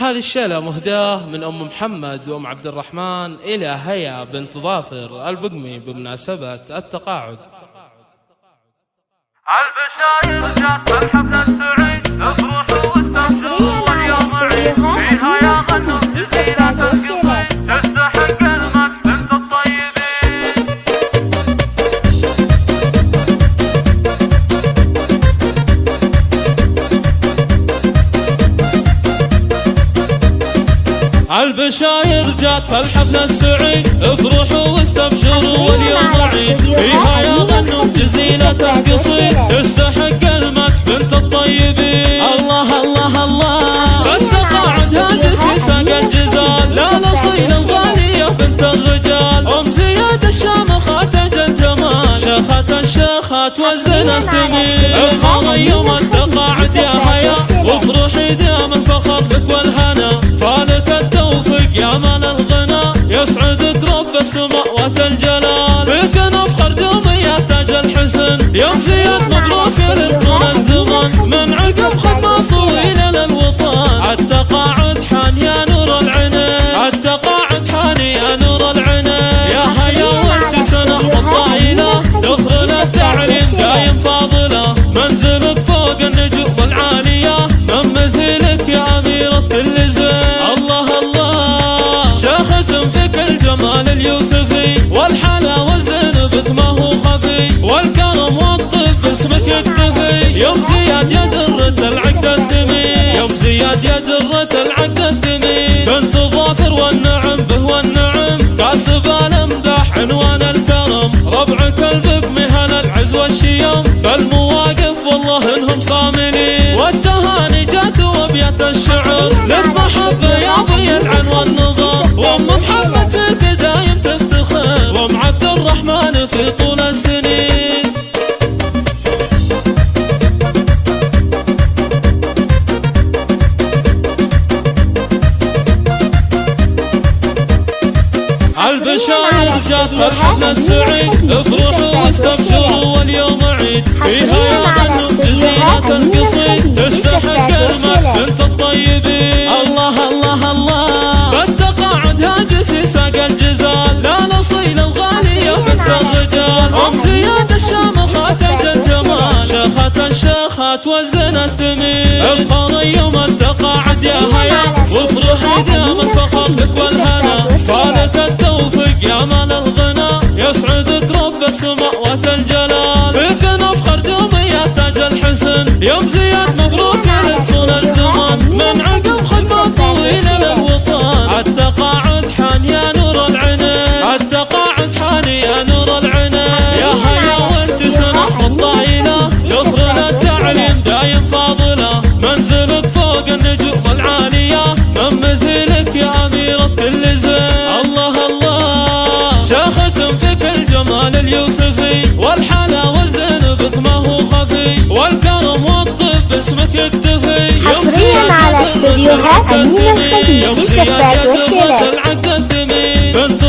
هذه الشيلة مهداة من أم محمد وأم عبد الرحمن إلى هيا بنت ظافر البقمي بمناسبة التقاعد. البشاير جات الحفل السعيد افرحوا واستبشروا واليوم عيد فيها يا غنوا جزيرة القصيد تستحق المدح بنت الطيبين. البشاير جات الحفل السعيد افرحوا واستبشروا واليوم عيد فيها يا غنوا جزيلة القصيد تستحق المدح بنت الطيبين. الله الله الله بالتقاعد هاجس ساق الجزال لا نصيل الغالية بنت الرجال أم زياد الشامخات الجمال شيخة الشيخات والزنا التميل افرح يوم التقاعد يا هيا وافرحي دائما فخر لك والهنا فالك التوفيق يا من الغنى يسعدك رب السماء والجلال فيك نفخر دومي يا تاج الحسن يوم زياد مبروك لطول الزمن من عقب خدمة طويلة للوطن التقاعد حان يا نور العين التقاعد حان يا نور العين يا هيا وانت سنة الطائلة دخل التعليم دايم فاضلة منزلك فوق النجوم العالية من مثلك يا أميرة كل زين. الله الله شيخة فيك الجمال اليوسفي والحلا والزنبك ما هو خفي والكرم والطيب باسمك يكتفي يوم زياد يا درة العقد الثمين يوم زياد يا درة العقد الثمين بنت ظافر والنعم به والنعم كاسب الامداح عنوان الكرم ربعك البقمي هلا العز والشيم بالمواقف والله انهم صاملين والتهاني جات وابيات الشعر للمحبة يا ضي العن والنظر وام محمد فيك دايم تفتخر وام عبد الرحمن في طول السنين. البشاير جات الحفل السعيد افرحوا واستبشروا واليوم عيد فيها يا غنوا جزيرة القصيد تستحق المدح بنت الطيبين. الله الله الله بالتقاعد هاجس ساق الجزال لا نصيل الغالية بنت الرجال أم زياد الشامخات الجمال شيخة الشيخات والزنا التميل افخر يوم التقاعد يا هيا وافرحي دائما فخر لك والهنا فالك التوفيق يا من الغنى يسعدك رب السماء والجلال فيك نفخر دومي يا تاج الحسن يوم زياد مبروك لطول الزمن من عقب خدمة طويلة للوطن التقاعد حان يا نور العين التقاعد حان يا نور العين يا هيا وانت سنة الطائلة دخل التعليم دايم فاضلة منزلك فوق النجوم العالية من مثلك يا أميرة كل زين. الله الله شيخة فيك الجمال اليوسفي والحلا والزنبك ما هو خفي والكرم والطيب باسمك يكتفي حصريا على استديوهات أمين الخليل للزفات والشلال. بنت